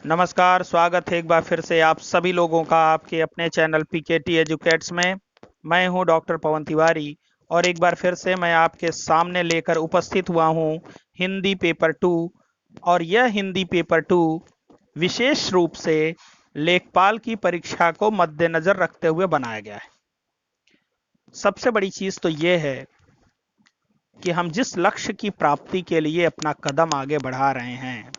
नमस्कार, स्वागत है एक बार फिर से आप सभी लोगों का आपके अपने चैनल पीकेटी एजुकेट्स में। मैं हूं डॉक्टर पवन तिवारी और एक बार फिर से मैं आपके सामने लेकर उपस्थित हुआ हूं हिंदी पेपर 2। और यह हिंदी पेपर 2 विशेष रूप से लेखपाल की परीक्षा को मद्देनजर रखते हुए बनाया गया है। सबसे बड़ी चीज तो यह है कि हम जिस लक्ष्य की प्राप्ति के लिए अपना कदम आगे बढ़ा रहे हैं,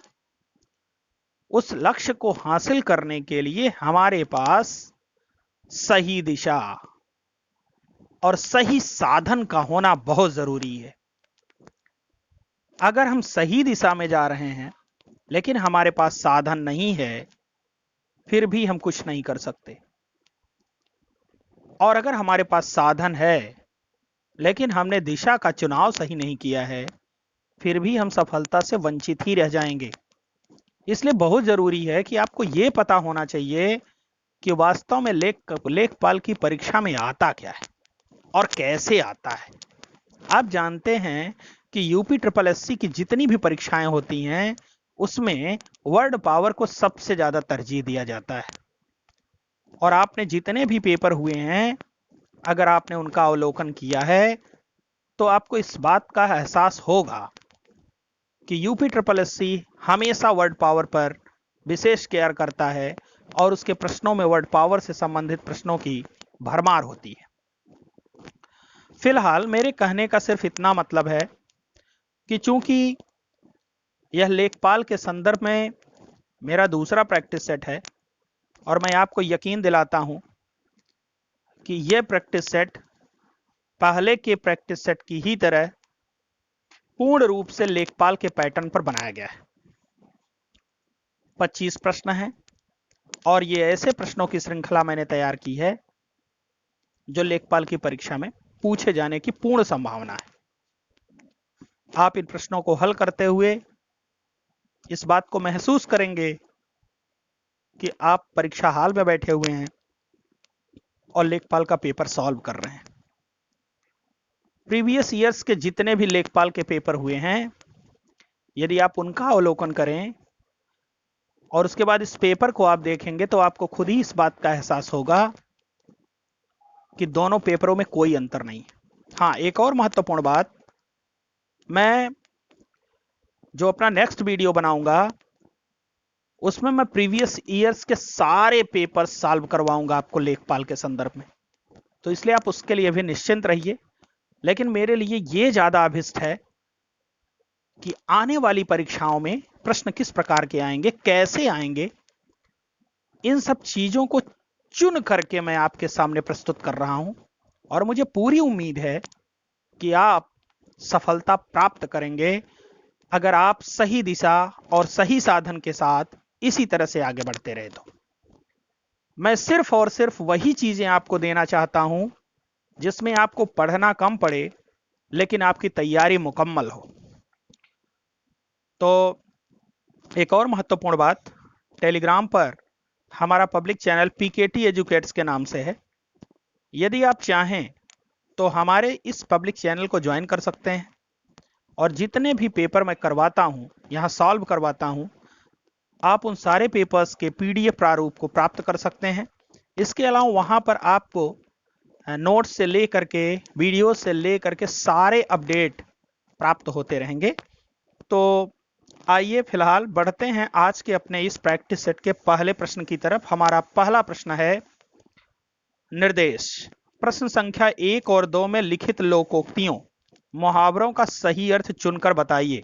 उस लक्ष्य को हासिल करने के लिए हमारे पास सही दिशा और सही साधन का होना बहुत जरूरी है। अगर हम सही दिशा में जा रहे हैं लेकिन हमारे पास साधन नहीं है, फिर भी हम कुछ नहीं कर सकते। और अगर हमारे पास साधन है लेकिन हमने दिशा का चुनाव सही नहीं किया है, फिर भी हम सफलता से वंचित ही रह जाएंगे। इसलिए बहुत जरूरी है कि आपको यह पता होना चाहिए कि वास्तव में लेखपाल की परीक्षा में आता क्या है और कैसे आता है। आप जानते हैं कि यूपी ट्रिपल एससी की जितनी भी परीक्षाएं होती हैं, उसमें वर्ड पावर को सबसे ज्यादा तरजीह दिया जाता है। और आपने जितने भी पेपर हुए हैं, अगर आपने उनका अवलोकन किया है तो आपको इस बात का एहसास होगा कि यूपी ट्रिपल एससी हमेशा वर्ड पावर पर विशेष केयर करता है और उसके प्रश्नों में वर्ड पावर से संबंधित प्रश्नों की भरमार होती है। फिलहाल मेरे कहने का सिर्फ इतना मतलब है कि चूंकि यह लेखपाल के संदर्भ में मेरा दूसरा प्रैक्टिस सेट है और मैं आपको यकीन दिलाता हूं कि यह प्रैक्टिस सेट पहले के प्रैक्टिस सेट की ही तरह पूर्ण रूप से लेखपाल के पैटर्न पर बनाया गया है। 25 प्रश्न हैं और ये ऐसे प्रश्नों की श्रृंखला मैंने तैयार की है जो लेखपाल की परीक्षा में पूछे जाने की पूर्ण संभावना है। आप इन प्रश्नों को हल करते हुए इस बात को महसूस करेंगे कि आप परीक्षा हाल में बैठे हुए हैं और लेखपाल का पेपर सॉल्व कर रहे हैं। प्रीवियस ईयर्स के जितने भी लेखपाल के पेपर हुए हैं, यदि आप उनका अवलोकन करें और उसके बाद इस पेपर को आप देखेंगे तो आपको खुद ही इस बात का एहसास होगा कि दोनों पेपरों में कोई अंतर नहीं है। हाँ, एक और महत्वपूर्ण बात, मैं जो अपना नेक्स्ट वीडियो बनाऊंगा उसमें मैं प्रीवियस ईयर्स के सारे पेपर सॉल्व करवाऊंगा आपको लेखपाल के संदर्भ में, तो इसलिए आप उसके लिए भी निश्चिंत रहिए। लेकिन मेरे लिए यह ज्यादा अभिष्ट है कि आने वाली परीक्षाओं में प्रश्न किस प्रकार के आएंगे, कैसे आएंगे, इन सब चीजों को चुन करके मैं आपके सामने प्रस्तुत कर रहा हूं। और मुझे पूरी उम्मीद है कि आप सफलता प्राप्त करेंगे अगर आप सही दिशा और सही साधन के साथ इसी तरह से आगे बढ़ते रहे। तो मैं सिर्फ और सिर्फ वही चीजें आपको देना चाहता हूं जिसमें आपको पढ़ना कम पड़े लेकिन आपकी तैयारी मुकम्मल हो। तो एक और महत्वपूर्ण बात, टेलीग्राम पर हमारा पब्लिक चैनल पीकेटी एजुकेट्स के नाम से है। यदि आप चाहें तो हमारे इस पब्लिक चैनल को ज्वाइन कर सकते हैं और जितने भी पेपर मैं करवाता हूं, यहां सॉल्व करवाता हूं, आप उन सारे पेपर्स के पीडीएफ प्रारूप को प्राप्त कर सकते हैं। इसके अलावा वहां पर आपको नोट्स से लेकर के वीडियो से लेकर के सारे अपडेट प्राप्त होते रहेंगे। तो आइए फिलहाल बढ़ते हैं आज के अपने इस प्रैक्टिस सेट के पहले प्रश्न की तरफ। हमारा पहला प्रश्न है निर्देश। प्रश्न संख्या 1 और 2 में लिखित लोकोक्तियों मुहावरों का सही अर्थ चुनकर बताइए।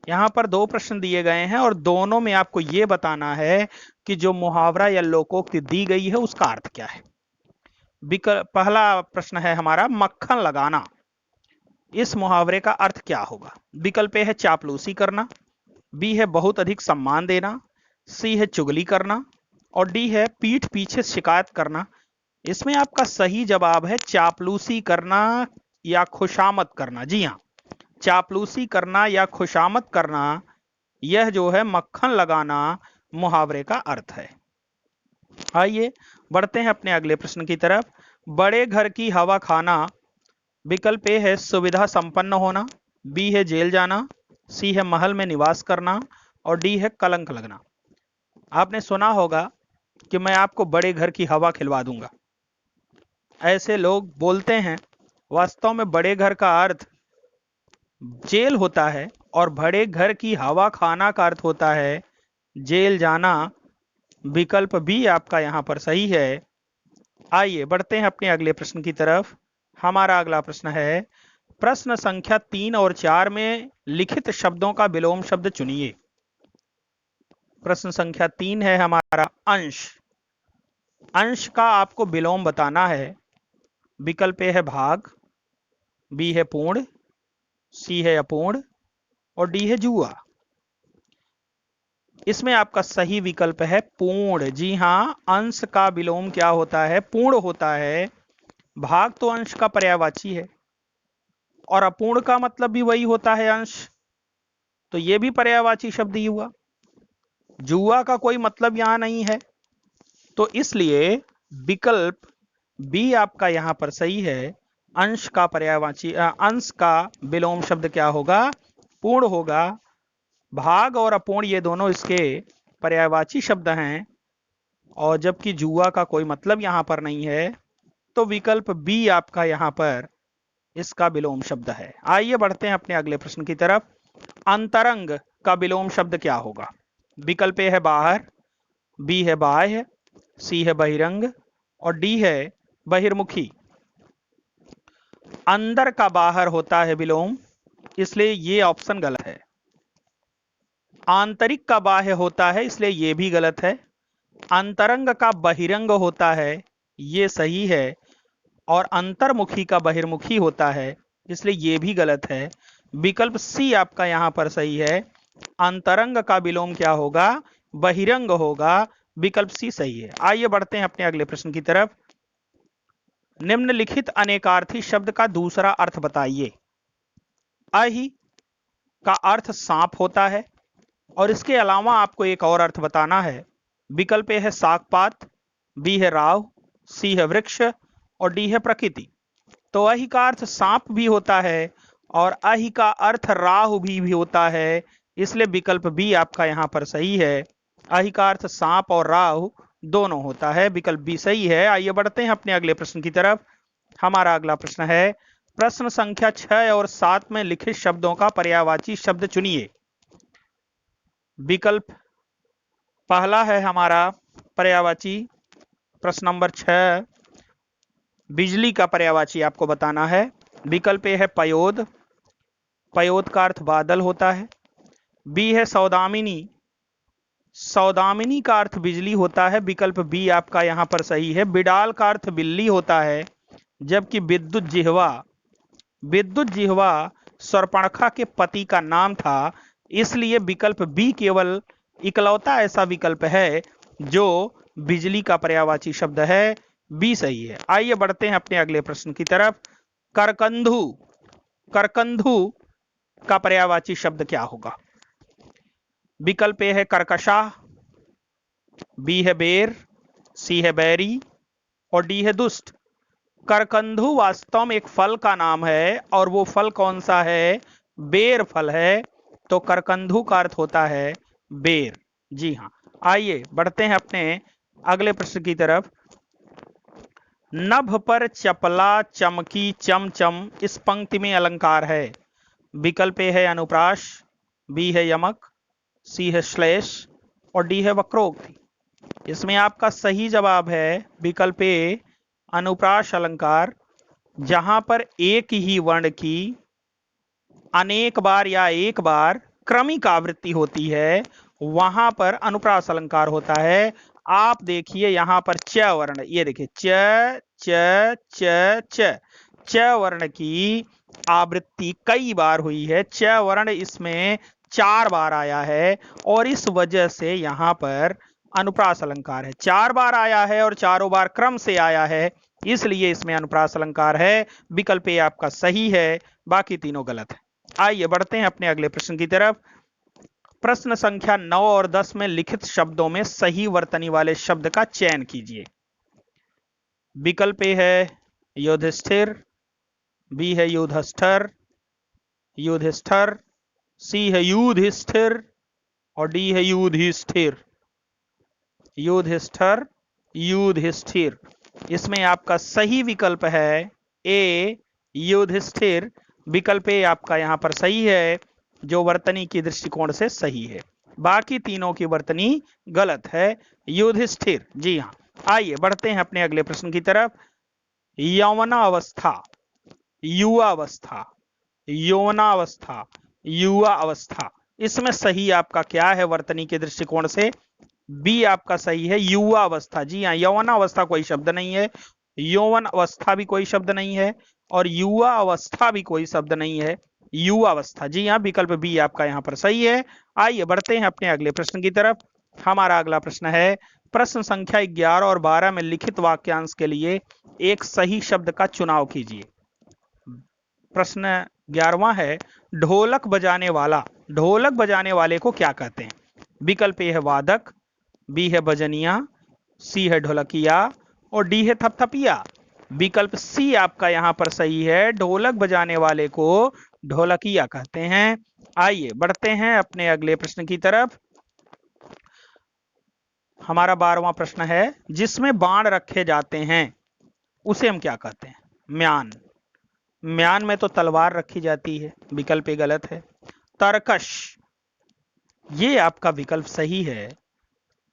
यहां पर 2 प्रश्न दिए गए हैं और दोनों में आपको यह बताना है कि जो मुहावरा या लोकोक्ति दी गई है उसका अर्थ क्या है। पहला प्रश्न है हमारा मक्खन लगाना। इस मुहावरे का अर्थ क्या होगा। विकल्प ए है चापलूसी करना, बी है बहुत अधिक सम्मान देना, सी है चुगली करना और डी है पीठ पीछे शिकायत करना। इसमें आपका सही जवाब है चापलूसी करना या खुशामद करना। जी हां, चापलूसी करना या खुशामद करना, यह जो है मक्खन लगाना मुहावरे का अर्थ है। आइए बढ़ते हैं अपने अगले प्रश्न की तरफ। बड़े घर की हवा खाना। विकल्प ए है सुविधा संपन्न होना, बी है जेल जाना, सी है महल में निवास करना और डी है कलंक लगना। आपने सुना होगा कि मैं आपको बड़े घर की हवा खिलवा दूंगा। ऐसे लोग बोलते हैं। वास्तव में बड़े घर का अर्थ जेल होता है और बड़े घर की हवा खाना का अर्थ होता है जेल जाना। विकल्प बी आपका यहां पर सही है। आइए बढ़ते हैं अपने अगले प्रश्न की तरफ। हमारा अगला प्रश्न है, प्रश्न संख्या 3 और 4 में लिखित शब्दों का विलोम शब्द चुनिए। प्रश्न संख्या 3 है हमारा अंश। अंश का आपको विलोम बताना है। विकल्प ए है भाग, बी है पूर्ण, सी है अपूर्ण और डी है जुआ। इसमें आपका सही विकल्प है पूर्ण। जी हां, अंश का विलोम क्या होता है? पूर्ण होता है। भाग तो अंश का पर्यायवाची है और अपूर्ण का मतलब भी वही होता है, अंश। तो यह भी पर्यायवाची शब्द ही हुआ। जुआ का कोई मतलब यहां नहीं है, तो इसलिए विकल्प बी आपका यहां पर सही है। अंश का पर्यायवाची अंश का विलोम शब्द क्या होगा? पूर्ण होगा। भाग और अपूर्ण ये दोनों इसके पर्यायवाची शब्द हैं, और जबकि जुआ का कोई मतलब यहां पर नहीं है, तो विकल्प बी आपका यहां पर इसका विलोम शब्द है। आइए बढ़ते हैं अपने अगले प्रश्न की तरफ। अंतरंग का विलोम शब्द क्या होगा? विकल्प ए है बाहर, बी है बाह्य, सी है बहिरंग और डी है बहिर्मुखी। अंदर का बाहर होता है विलोम, इसलिए ये ऑप्शन गलत है। आंतरिक का बाह्य होता है, इसलिए यह भी गलत है। अंतरंग का बहिरंग होता है, यह सही है। और अंतर्मुखी का बहिर्मुखी होता है, इसलिए यह भी गलत है। विकल्प सी आपका यहां पर सही है। अंतरंग का विलोम क्या होगा? बहिरंग होगा। विकल्प सी सही है। आइए बढ़ते हैं अपने अगले प्रश्न की तरफ। निम्नलिखित अनेकार्थी शब्द का दूसरा अर्थ बताइए। अहि का अर्थ सांप होता है, और इसके अलावा आपको एक और अर्थ बताना है। विकल्प ए है सागपात, बी है राव, सी है वृक्ष और डी है प्रकृति। तो अहि का अर्थ सांप भी होता है और अहि का अर्थ राहु भी होता है, इसलिए विकल्प बी आपका यहां पर सही है। अहि का अर्थ सांप और राहु दोनों होता है। विकल्प बी सही है। आइए बढ़ते हैं अपने अगले प्रश्न की तरफ। हमारा अगला प्रश्न है, प्रश्न संख्या 6 और 7 में लिखित शब्दों का पर्यायवाची शब्द चुनिए। विकल्प पहला है हमारा पर्यायवाची, प्रश्न नंबर 6, बिजली का पर्यायवाची आपको बताना है। विकल्प ए है पयोद, पयोद का अर्थ बादल होता है। बी है सौदामिनी, सौदामिनी का अर्थ बिजली होता है। विकल्प बी आपका यहां पर सही है। बिडाल का अर्थ बिल्ली होता है, जबकि विद्युत जिह्वा, विद्युत जिह्वा शूर्पणखा के पति का नाम था, इसलिए विकल्प बी केवल इकलौता ऐसा विकल्प है जो बिजली का पर्यायवाची शब्द है। बी सही है। आइए बढ़ते हैं अपने अगले प्रश्न की तरफ। करकंधु, करकंधु का पर्यायवाची शब्द क्या होगा? विकल्प ए है कर्कशा, बी है बेर, सी है बैरी और डी है दुष्ट। करकंधु वास्तव में एक फल का नाम है, और वो फल कौन सा है? बेर फल है। तो करकंधु का अर्थ होता है बेर। जी हां। आइए बढ़ते हैं अपने अगले प्रश्न की तरफ। नभ पर चपला चमकी चमचम इस पंक्ति में अलंकार है। विकल्प ए है अनुप्रास, बी है यमक, सी है श्लेष और डी है वक्रोक्ति। इसमें आपका सही जवाब है विकल्प ए अनुप्रास अलंकार। जहां पर एक ही वर्ण की अनेक बार या एक बार क्रमिक आवृत्ति होती है, वहां पर अनुप्रास अलंकार होता है। आप देखिए यहां पर च वर्ण, ये देखिए च च च च च वर्ण की आवृत्ति कई बार हुई है। च वर्ण इसमें 4 बार आया है, और इस वजह से यहां पर अनुप्रास अलंकार है। 4 बार आया है और चारों बार क्रम से आया है, इसलिए इसमें अनुप्रास अलंकार है। विकल्प ए आपका सही है, बाकी तीनों गलत है। आइए बढ़ते हैं अपने अगले प्रश्न की तरफ। प्रश्न संख्या 9 और 10 में लिखित शब्दों में सही वर्तनी वाले शब्द का चयन कीजिए। विकल्प ए है युधिष्ठिर, बी है युधष्ठर, युधिष्ठर, सी है युधिष्ठिर और डी है युधिष्ठिर। युधिष्ठिर, युधिष्ठिर। इसमें आपका सही विकल्प है ए युधिष्ठिर। विकल्प ए आपका यहां पर सही है, जो वर्तनी की दृष्टिकोण से सही है। बाकी तीनों की वर्तनी गलत है। युधिष्ठिर, जी हाँ। आइए बढ़ते हैं अपने अगले प्रश्न की तरफ। यौवनावस्था, युवावस्था, यौवनावस्था, युवा अवस्था, इसमें सही आपका क्या है वर्तनी के दृष्टिकोण से? बी आपका सही है, युवा अवस्था। जी हाँ, यौवनावस्था कोई शब्द नहीं है, यौवन अवस्था भी कोई शब्द नहीं है, और युवा अवस्था भी कोई शब्द नहीं है, युवा अवस्था। जी हाँ, विकल्प बी आपका यहां पर सही है। आइए बढ़ते हैं अपने अगले प्रश्न की तरफ। हमारा अगला प्रश्न है, प्रश्न संख्या 11 और 12 में लिखित वाक्यांश के लिए एक सही शब्द का चुनाव कीजिए। प्रश्न 11वां है, ढोलक बजाने वाला, ढोलक बजाने वाले को क्या कहते हैं? विकल्प ए है वादक, बी है बजनिया, सी है ढोलकिया, और डी है थपथपिया। विकल्प सी आपका यहां पर सही है, ढोलक बजाने वाले को ढोलकिया कहते हैं। आइए बढ़ते हैं अपने अगले प्रश्न की तरफ। हमारा 12वां प्रश्न है, जिसमें बाण रखे जाते हैं उसे हम क्या कहते हैं? म्यान। म्यान में तो तलवार रखी जाती है, विकल्प ए गलत है। तरकश, ये आपका विकल्प सही है।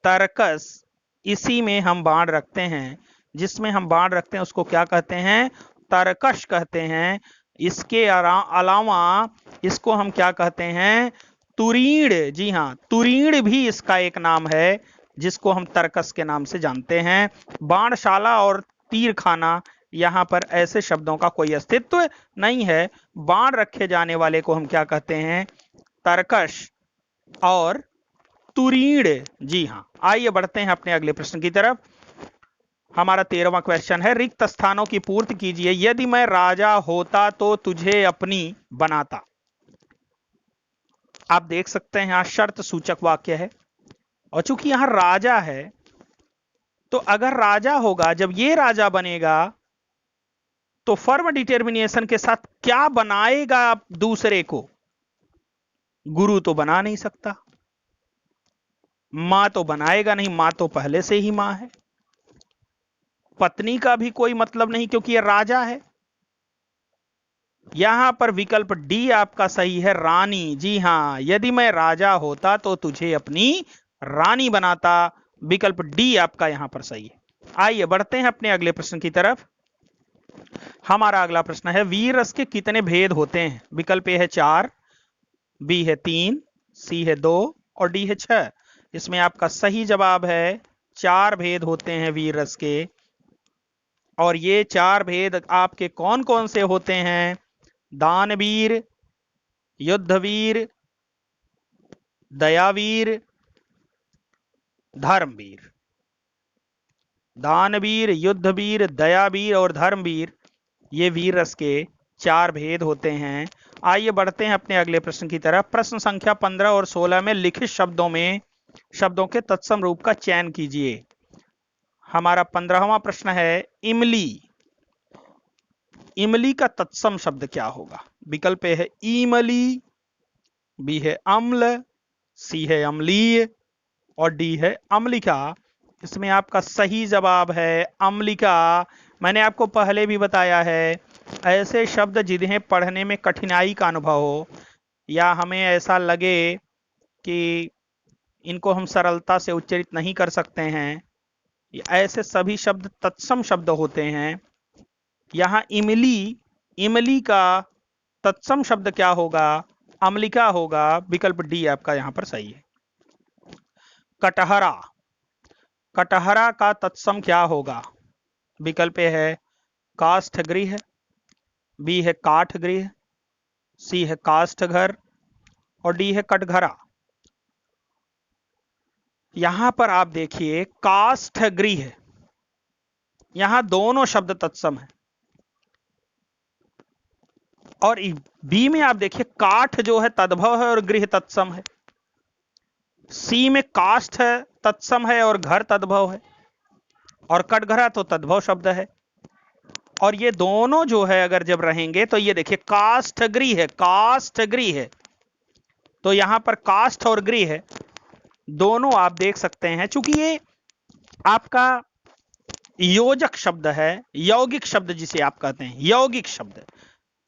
तरकस, इसी में हम बाण रखते हैं, जिसमें हम बाण रखते हैं उसको क्या कहते हैं? तरकश कहते हैं। इसके अलावा इसको हम क्या कहते हैं? तुरीण। जी हाँ, तुरीण भी इसका एक नाम है, जिसको हम तरकस के नाम से जानते हैं। बाणशाला और तीरखाना, यहां पर ऐसे शब्दों का कोई अस्तित्व नहीं है। बाण रखे जाने वाले को हम क्या कहते हैं? तरकश और तुरीण। जी हाँ, आइए बढ़ते हैं अपने अगले प्रश्न की तरफ। हमारा 13वां क्वेश्चन है, रिक्त स्थानों की पूर्ति कीजिए। यदि मैं राजा होता तो तुझे अपनी बनाता। आप देख सकते हैं यहां शर्त सूचक वाक्य है, और चूंकि यहां राजा है, तो अगर राजा होगा, जब ये राजा बनेगा तो फर्म डिटर्मिनेशन के साथ क्या बनाएगा दूसरे को? गुरु तो बना नहीं सकता, मां तो बनाएगा नहीं, मां तो पहले से ही मां है। पत्नी का भी कोई मतलब नहीं, क्योंकि यह राजा है। यहां पर विकल्प डी आपका सही है, रानी। जी हां, यदि मैं राजा होता तो तुझे अपनी रानी बनाता। विकल्प डी आपका यहां पर सही है। आइए बढ़ते हैं अपने अगले प्रश्न की तरफ। हमारा अगला प्रश्न है, वीर रस के कितने भेद होते हैं? विकल्प ए है 4, बी है 3, सी है 2, और डी है 6। इसमें आपका सही जवाब है 4 भेद होते हैं वीर रस के। और ये 4 भेद आपके कौन कौन से होते हैं? दानवीर, युद्धवीर, दयावीर, धर्मवीर। दानवीर, युद्धवीर, दयावीर और धर्मवीर, ये वीर रस के 4 भेद होते हैं। आइए बढ़ते हैं अपने अगले प्रश्न की तरफ। प्रश्न संख्या 15 और 16 में लिखित शब्दों के तत्सम रूप का चयन कीजिए। हमारा 15वां प्रश्न है, इमली। इमली का तत्सम शब्द क्या होगा? विकल्प है ईमली, बी है अम्ल, सी है अम्लीय, और डी है अम्लिका। इसमें आपका सही जवाब है अम्लिका। मैंने आपको पहले भी बताया है, ऐसे शब्द जिन्हें पढ़ने में कठिनाई का अनुभव हो, या हमें ऐसा लगे कि इनको हम सरलता से उच्चारित नहीं कर सकते हैं, ऐसे सभी शब्द तत्सम शब्द होते हैं। यहां इमली का तत्सम शब्द क्या होगा? अम्लिका होगा। विकल्प डी आपका यहां पर सही है। कटहरा, कटहरा का तत्सम क्या होगा? विकल्प ए है काष्ठगृह, बी है काठगृह, सी है काष्ठघर, और डी है कटघरा। यहां पर आप देखिए काष्ठगृह, यहां दोनों शब्द तत्सम है, और बी में आप देखिए काठ जो है तद्भव है और गृह तत्सम है। सी में काष्ठ तत्सम है और घर तद्भव है, और कटघरा तो तद्भव शब्द है। और ये दोनों जो है अगर जब रहेंगे तो ये देखिए काष्ठगृह है, काष्ठगृह है, तो यहां पर काष्ठ और गृह है, दोनों आप देख सकते हैं। चूंकि ये आपका योजक शब्द है, यौगिक शब्द जिसे आप कहते हैं, यौगिक शब्द।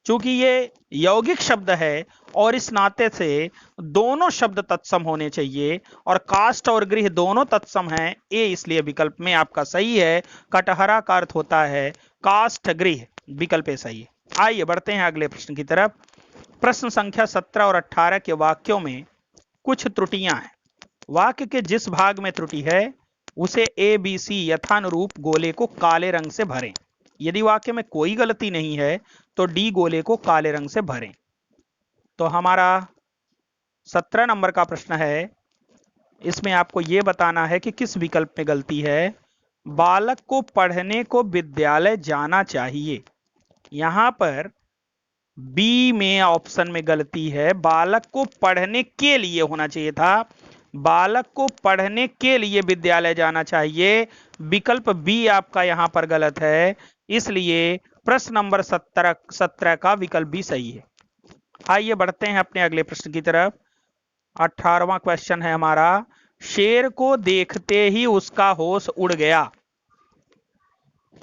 चूंकि ये यौगिक शब्द है और इस नाते से दोनों शब्द तत्सम होने चाहिए, और काष्ठ और गृह दोनों तत्सम हैं, ए इसलिए विकल्प में आपका सही है। कटहरा का अर्थ होता है काष्ठ गृह, विकल्प ए सही है। आइए बढ़ते हैं अगले प्रश्न की तरफ। प्रश्न संख्या 17 और 18 के वाक्यों में कुछ त्रुटियां हैं। वाक्य के जिस भाग में त्रुटि है उसे ए बी सी यथानुरूप गोले को काले रंग से भरें। यदि वाक्य में कोई गलती नहीं है तो डी गोले को काले रंग से भरें। तो हमारा 17 नंबर का प्रश्न है, इसमें आपको यह बताना है कि किस विकल्प में गलती है। बालक को पढ़ने को विद्यालय जाना चाहिए, यहां पर बी में ऑप्शन में गलती है। बालक को पढ़ने के लिए होना चाहिए था, बालक को पढ़ने के लिए विद्यालय जाना चाहिए। विकल्प बी आपका यहां पर गलत है, इसलिए प्रश्न नंबर 17 का विकल्प भी सही है। आइए बढ़ते हैं अपने अगले प्रश्न की तरफ। 18वां क्वेश्चन है हमारा, शेर को देखते ही उसका होश उड़ गया।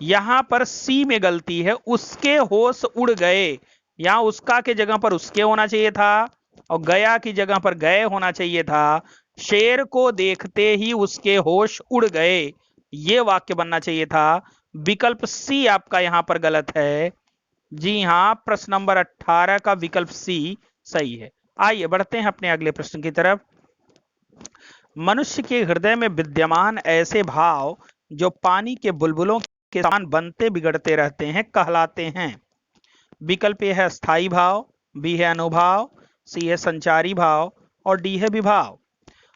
यहां पर सी में गलती है, उसके होश उड़ गए। यहां उसका के जगह पर उसके होना चाहिए था और गया की जगह पर गए होना चाहिए था। शेर को देखते ही उसके होश उड़ गए, यह वाक्य बनना चाहिए था। विकल्प सी आपका यहां पर गलत है। जी हां, प्रश्न नंबर 18 का विकल्प सी सही है। आइए बढ़ते हैं अपने अगले प्रश्न की तरफ। मनुष्य के हृदय में विद्यमान ऐसे भाव जो पानी के बुलबुलों के समान बनते बिगड़ते रहते हैं कहलाते हैं। विकल्प ए है स्थायी भाव, बी है अनुभाव, सी है संचारी भाव और डी है विभाव।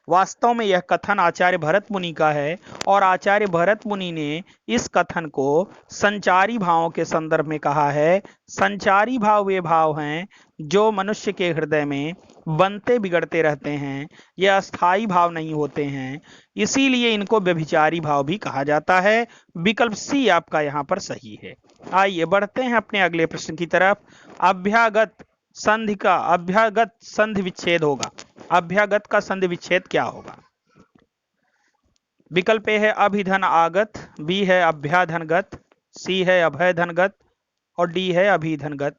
वास्तव में यह कथन आचार्य भरत मुनि का है और आचार्य भरत मुनि ने इस कथन को संचारी भावों के संदर्भ में कहा है। संचारी भाव वे भाव हैं जो मनुष्य के हृदय में बनते बिगड़ते रहते हैं, ये अस्थायी भाव नहीं होते हैं, इसीलिए इनको व्यभिचारी भाव भी कहा जाता है। विकल्प सी आपका यहां पर सही है। आइए बढ़ते हैं अपने अगले प्रश्न की तरफ। अभ्यागत संधि विच्छेद होगा। अभ्यागत का संधि विच्छेद क्या होगा? विकल्प ए है अभिधन आगत, बी है अभ्याधनगत, सी है अभयधनगत और डी है अभिधनगत।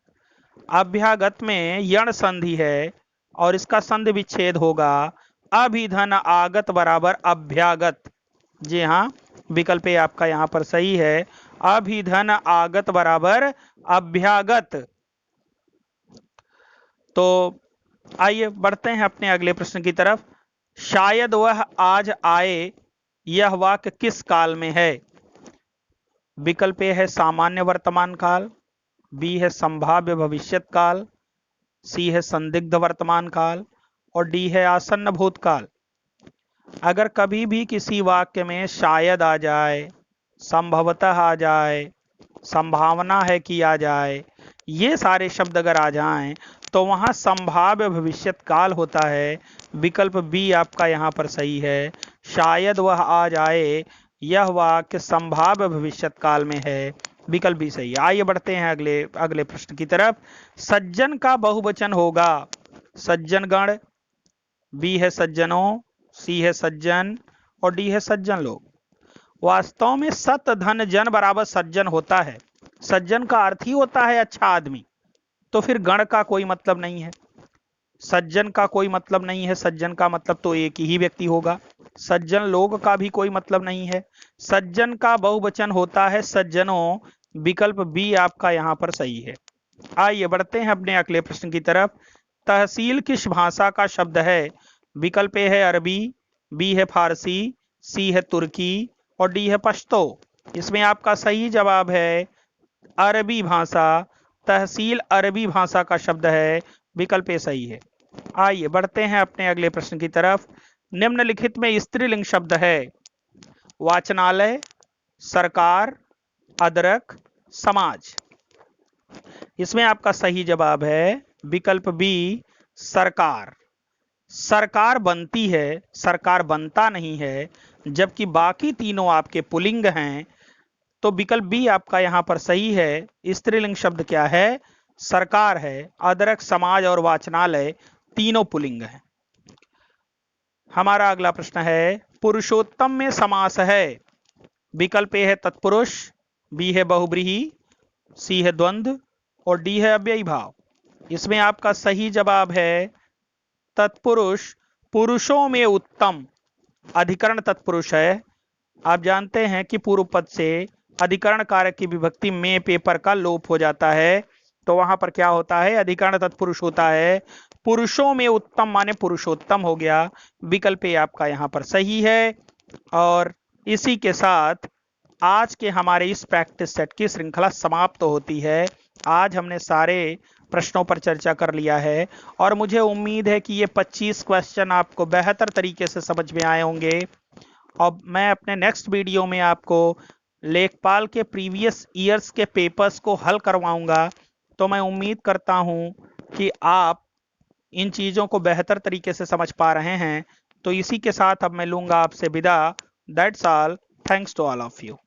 अभ्यागत में यण संधि है और इसका संधि विच्छेद होगा अभिधन आगत बराबर अभ्यागत। जी हाँ, विकल्प ए आपका यहां पर सही है, अभिधन आगत बराबर अभ्यागत। तो आइए बढ़ते हैं अपने अगले प्रश्न की तरफ। शायद वह आज आए, यह वाक्य किस काल में है? विकल्प ए है सामान्य वर्तमान काल, बी है संभाव्य भविष्यत काल, सी है संदिग्ध वर्तमान काल और डी है आसन्न भूतकाल। अगर कभी भी किसी वाक्य में शायद आ जाए, संभवतः आ जाए, संभावना है कि आ जाए, ये सारे शब्द अगर आ जाएं तो वहां संभाव्य भविष्यत काल होता है। विकल्प बी आपका यहां पर सही है, शायद वह आ जाए, यह वाक्य संभाव्य भविष्यत काल में है। विकल्प भी सही है। आइए बढ़ते हैं अगले प्रश्न की तरफ। सज्जन का बहुवचन होगा सज्जनगण, बी है सज्जनों, सी है सज्जन और डी है सज्जन लोग। वास्तव में सत धन जन बराबर सज्जन होता है। सज्जन का अर्थ ही होता है अच्छा आदमी, तो फिर गण का कोई मतलब नहीं है, सज्जन का कोई मतलब नहीं है, सज्जन का मतलब तो एक ही व्यक्ति होगा। सज्जन लोग का भी कोई मतलब नहीं है, सज्जन का बहुवचन होता है सज्जनों। विकल्प बी आपका यहां पर सही है। आइए बढ़ते हैं अपने अगले प्रश्न की तरफ। तहसील किस भाषा का शब्द है? विकल्प ए है अरबी, बी है फारसी, सी है तुर्की और डी है पश्तो। इसमें आपका सही जवाब है अरबी भाषा। तहसील अरबी भाषा का शब्द है, विकल्प ए सही है। आइए बढ़ते हैं अपने अगले प्रश्न की तरफ। निम्नलिखित में स्त्रीलिंग शब्द है वाचनालय, सरकार, अदरक, समाज। इसमें आपका सही जवाब है विकल्प बी सरकार। सरकार बनती है, सरकार बनता नहीं है, जबकि बाकी तीनों आपके पुल्लिंग हैं। तो विकल्प बी आपका यहां पर सही है। स्त्रीलिंग शब्द क्या है? सरकार है। अदरक, समाज और वाचनालय तीनों पुल्लिंग हैं। हमारा अगला प्रश्न है पुरुषोत्तम में समास है विकल्प ए है तत्पुरुष, बी है बहुब्रीहि, सी है द्वंद्व और डी है अव्ययी भाव। इसमें आपका सही जवाब है तत्पुरुष। पुरुषों में उत्तम अधिकरण तत्पुरुष है। आप जानते हैं कि पूर्व पद से अधिकरण कारक की विभक्ति में पेपर का लोप हो जाता है, तो वहां पर क्या होता है, अधिकरण तत्पुरुष होता है। पुरुषों में उत्तम माने पुरुषोत्तम हो गया। विकल्प ए आपका यहां पर सही है। और इसी के साथ आज के हमारे इस प्रैक्टिस सेट की श्रृंखला समाप्त होती है। आज हमने सारे प्रश्नों पर चर्चा कर लिया है और मुझे उम्मीद है कि ये 25 क्वेश्चन आपको बेहतर तरीके से समझ में आए होंगे। और मैं अपने नेक्स्ट वीडियो में आपको लेखपाल के प्रीवियस ईयर्स के पेपर्स को हल करवाऊंगा। तो मैं उम्मीद करता हूं कि आप इन चीज़ों को बेहतर तरीके से समझ पा रहे हैं। तो इसी के साथ अब मैं लूंगा आपसे विदा। That's all. Thanks to all of you.